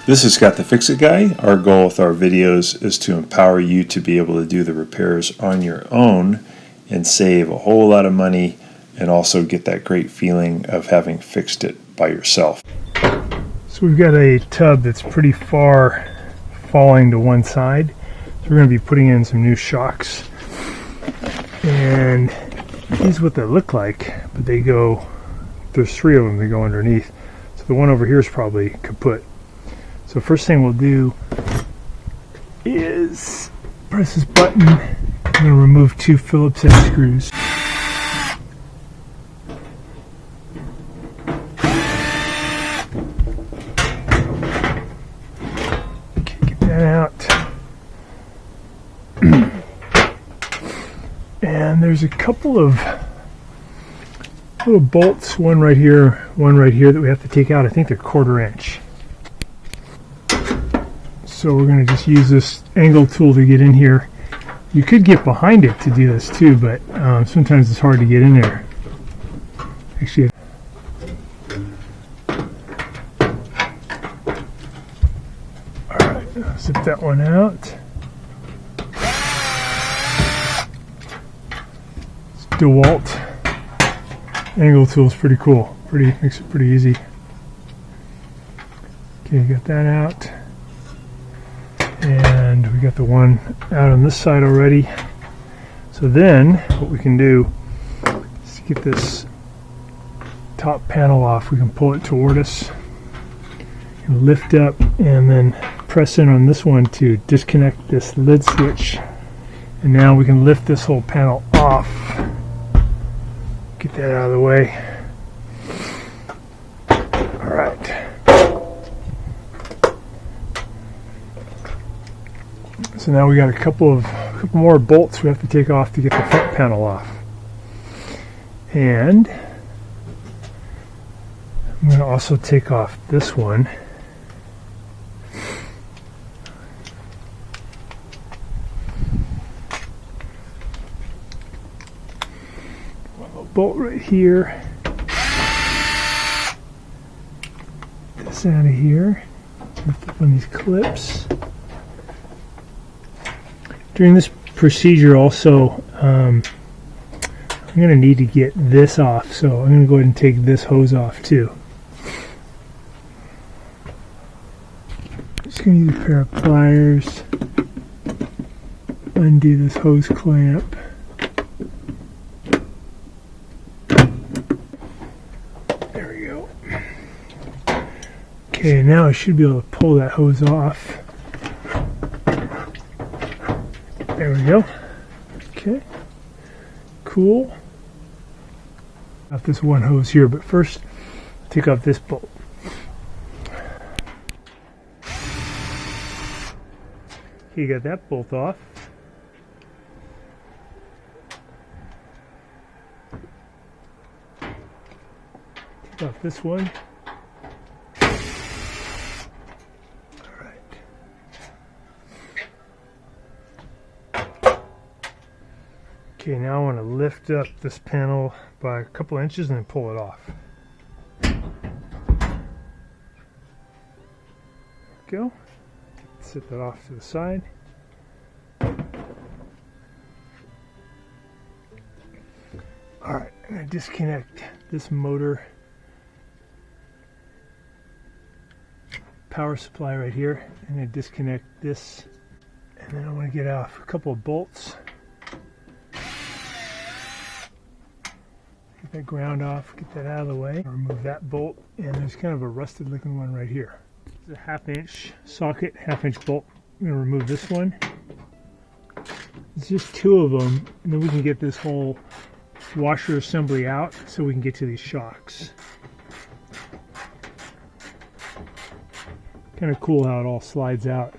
This is Scott the Fix-It Guy. Our goal with our videos is to empower you to be able to do the repairs on your own and save a whole lot of money and also get that great feeling of having fixed it by yourself. So we've got a tub that's pretty far falling to one side. So we're going to be putting in some new shocks. And these are what they look like, but they go, there's three of them, they go underneath. So the one over here is probably kaput. So first thing we'll do is press this button. I'm going to remove two Phillips head screws. Okay, get that out. And there's a couple of little bolts, one right here that we have to take out. I think they're 1/4 inch. So we're going to just use this angle tool to get in here. You could get behind it to do this too, but sometimes it's hard to get in there. Actually, alright, zip that one out. This DeWalt angle tool is pretty cool. Makes it pretty easy. Okay, got that out. And we got the one out on this side already. So then what we can do is get this top panel off. We can pull it toward us and lift up and then press in on this one to disconnect this lid switch. And now we can lift this whole panel off. Get that out of the way. All right. So now we got a couple more bolts we have to take off to get the front panel off. And I'm going to also take off this one. One little bolt right here. This out of here. Lift up on these clips. During this procedure also, I'm going to need to get this off, so I'm going to go ahead and take this hose off too. Just going to use a pair of pliers, undo this hose clamp. There we go. Okay, now I should be able to pull that hose off. There we go. Okay. Cool. Off this one hose here, but first take off this bolt. Okay, you got that bolt off. Take off this one. Okay, now I want to lift up this panel by a couple inches and then pull it off. There we go. Set that off to the side. Alright, I'm going to disconnect this motor power supply right here. I'm going to disconnect this, and then I want to get off a couple of bolts. Get that ground off, get that out of the way. Remove that bolt, and there's kind of a rusted looking one right here. It's a 1/2 inch socket, 1/2 inch bolt. I'm going to remove this one. It's just two of them, and then we can get this whole washer assembly out so we can get to these shocks. Kind of cool how it all slides out.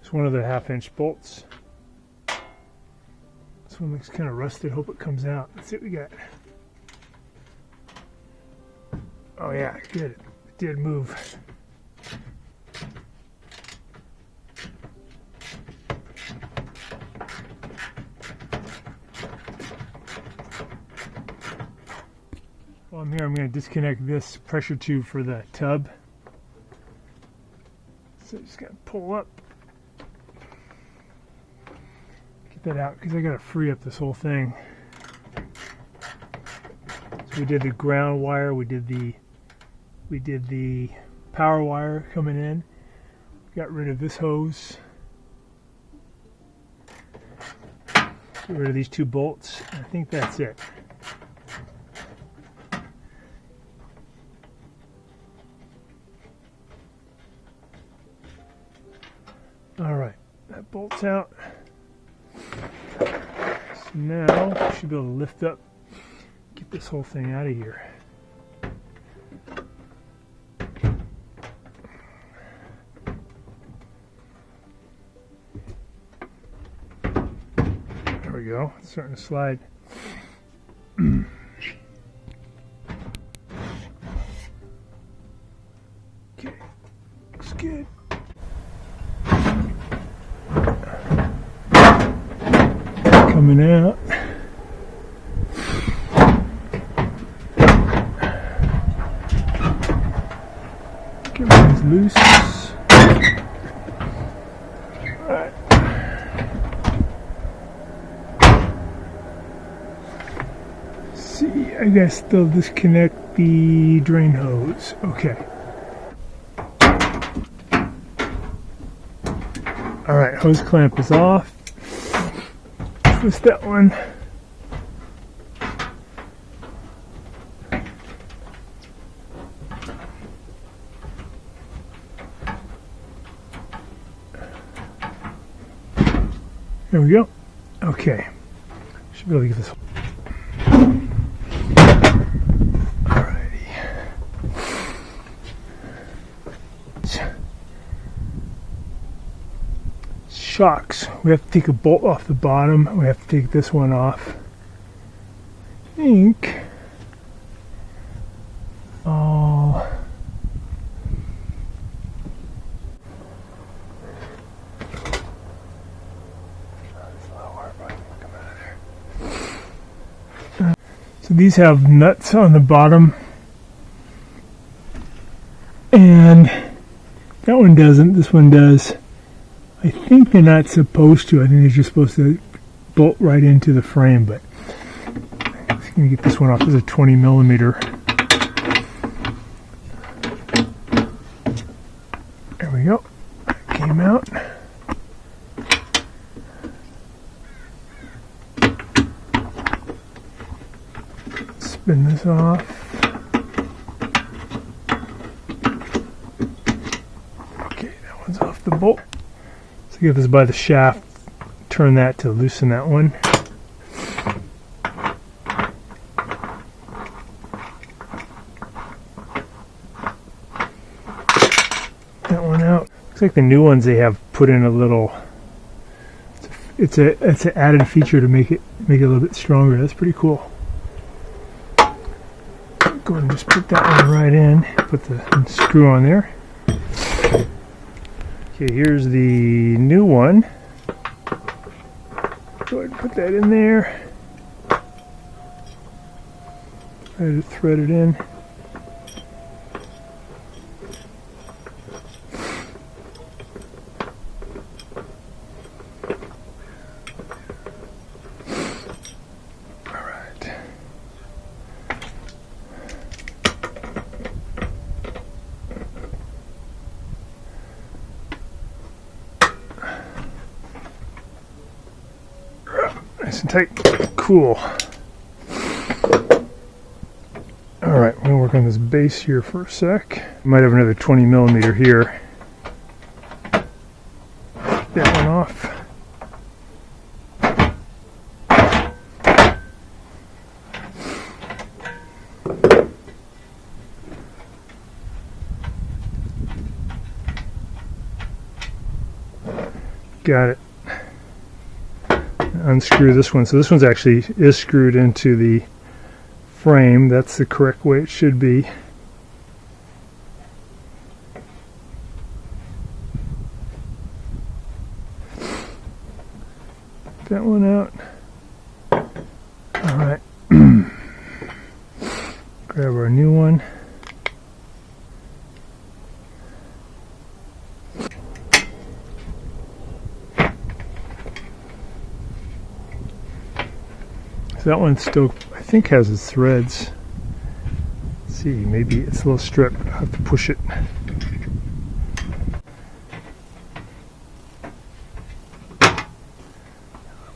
It's one of the 1/2 inch bolts. This one looks kind of rusted. Hope it comes out. Let's see what we got. Oh yeah, good. It did move. While I'm here, I'm going to disconnect this pressure tube for the tub. So just got to pull up. Get that out because I got to free up this whole thing. So we did the ground wire, we did the power wire coming in. Got rid of this hose. Get rid of these 2 bolts. I think that's it. All right, that bolt's out. So now we should be able to lift up, get this whole thing out of here. There we go, it's starting to slide. Okay, looks good. Coming out. Get these loose. Alright. See, I gotta still disconnect the drain hose. Okay. Alright, hose clamp is off. Twist that one. There we go. Okay. Should be able to get this. Alrighty. Shocks. We have to take a bolt off the bottom. We have to take this one off. I think. So these have nuts on the bottom, and that one doesn't. This one does. I think they're not supposed to. I think they're just supposed to bolt right into the frame, but I'm just going to get this one off. This is a 20 millimeter. There we go. That came out. Spin this off. Okay, that one's off the bolt. So get this by the shaft, turn that to loosen that one. That one out. Looks like the new ones they have put in a little. It's an added feature to make it a little bit stronger. That's pretty cool. Go ahead and just put that one right in. Put the screw on there. Okay, here's the new one. Go ahead and put that in there. Try to thread it in. Nice and tight. Cool. Alright, we're going to work on this base here for a sec. Might have another 20 millimeter here. That one off. Got it. Unscrew this one. So this one's actually is screwed into the frame. That's the correct way it should be. That one out. All right. Go Grab our new one. So that one still, I think, has its threads. Let's see, maybe it's a little strip. I'll have to push it.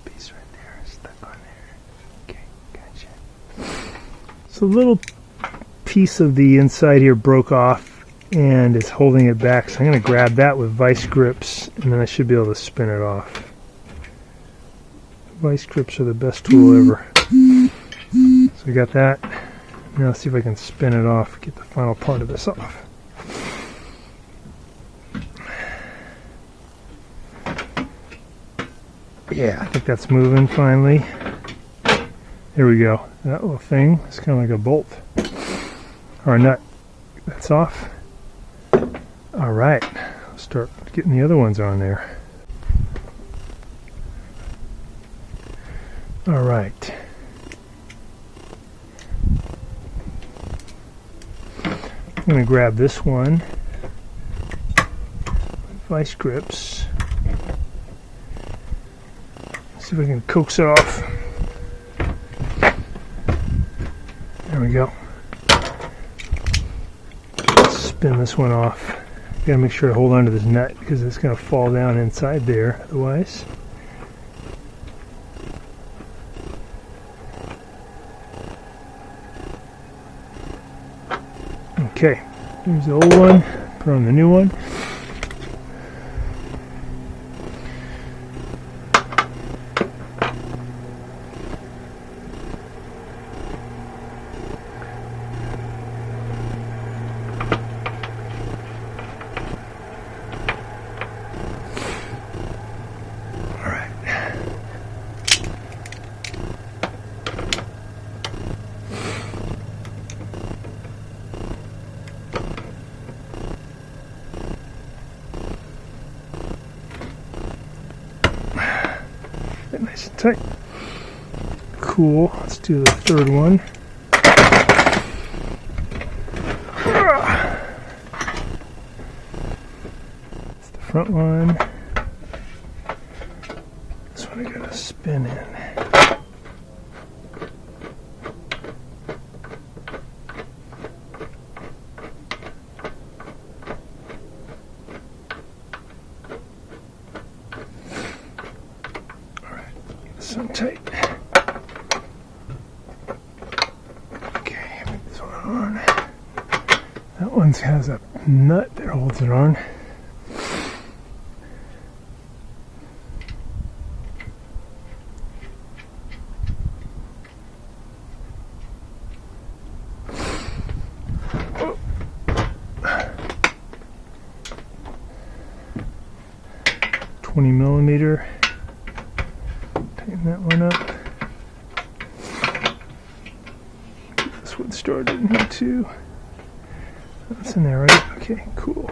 Piece right there, stuck on there. Okay, gotcha. So a little piece of the inside here broke off and is holding it back. So I'm going to grab that with vice grips, and then I should be able to spin it off. Vice grips are the best tool ever. So we got that. Now let's see if I can spin it off, get the final part of this off. Yeah, I think that's moving finally. There we go. That little thing is kind of like a bolt or a nut. That's off. All right, let's start getting the other ones on there. All right. I'm going to grab this one, vice grips. See if I can coax it off. There we go. Spin this one off. Gotta make sure to hold on to this nut because it's going to fall down inside there otherwise. Okay, here's the old one, put on the new one. Nice and tight. Cool. Let's do the third one. It's the front one. This one I gotta spin in. So tight. Okay, put this one on. That one has a nut that holds it on. Oh. 20mm. Tighten that one up. Get this one started in here too. That's in there, right? Okay, cool.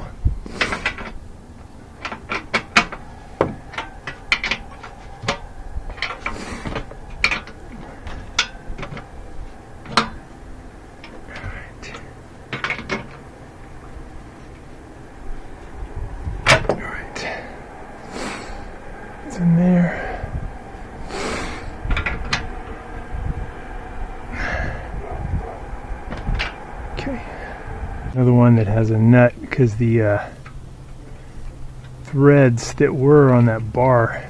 Alright. It's in there. Another one that has a nut because the threads that were on that bar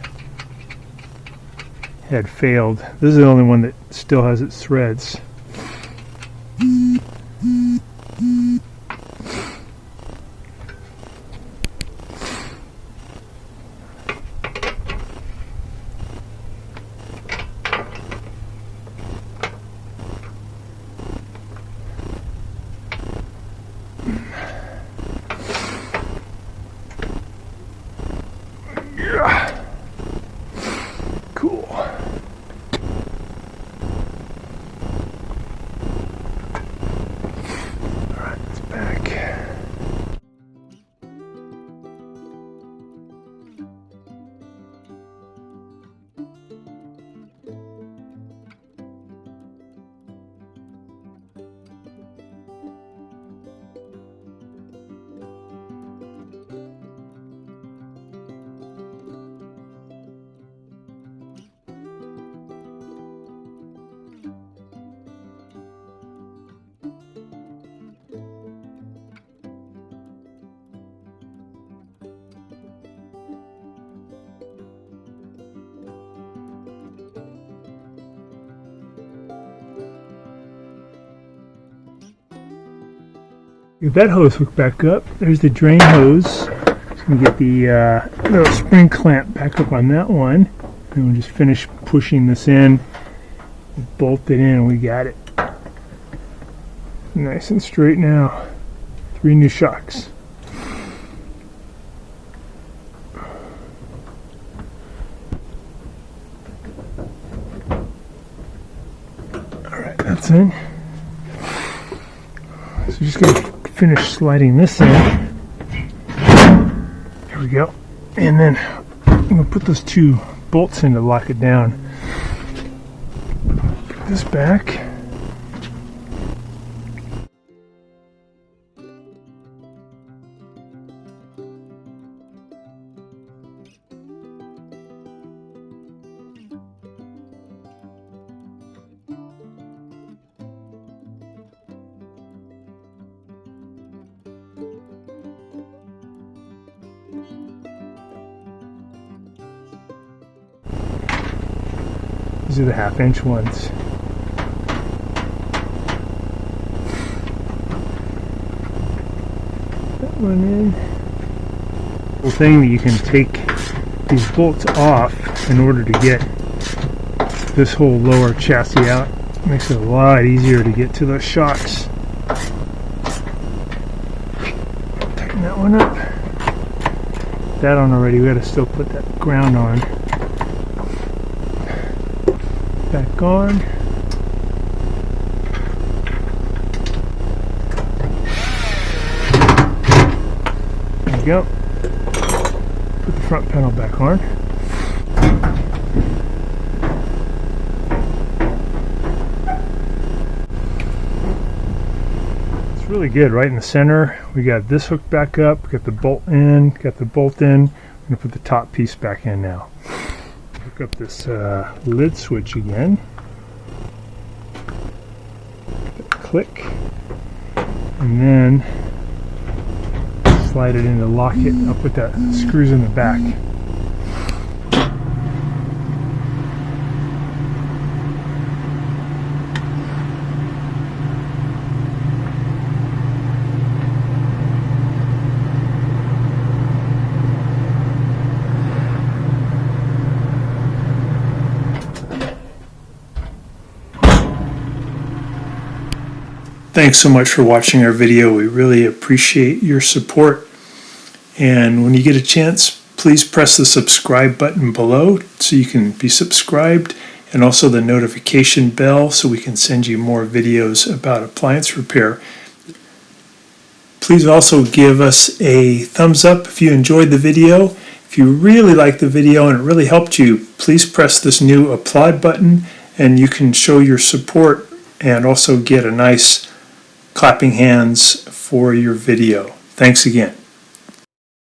had failed. This is the only one that still has its threads. Get that hose hooked back up. There's the drain hose. Just gonna get the little spring clamp back up on that one, and we'll just finish pushing this in. Bolt it in, and we got it. Nice and straight now. 3 new shocks. Alright, that's in. So just going to finish sliding this in. There we go. And then I'm going to put those 2 bolts in to lock it down. Put this back. These are the 1/2-inch ones. That one in. The thing that you can take these bolts off in order to get this whole lower chassis out. Makes it a lot easier to get to those shocks. Tighten that one up. That on already. We got to still put that ground on. Back on. There we go. Put the front panel back on. It's really good right in the center. We got this hooked back up, got the bolt in, got the bolt in. I'm going to put the top piece back in now. Hook up this lid switch again. Click, and then slide it in to lock it. I'll put that screws in the back. Thanks so much for watching our video. We really appreciate your support. And when you get a chance, please press the subscribe button below so you can be subscribed, and also the notification bell so we can send you more videos about appliance repair. Please also give us a thumbs up if you enjoyed the video. If you really liked the video and it really helped you, please press this new applaud button and you can show your support and also get a nice clapping hands for your video. Thanks again.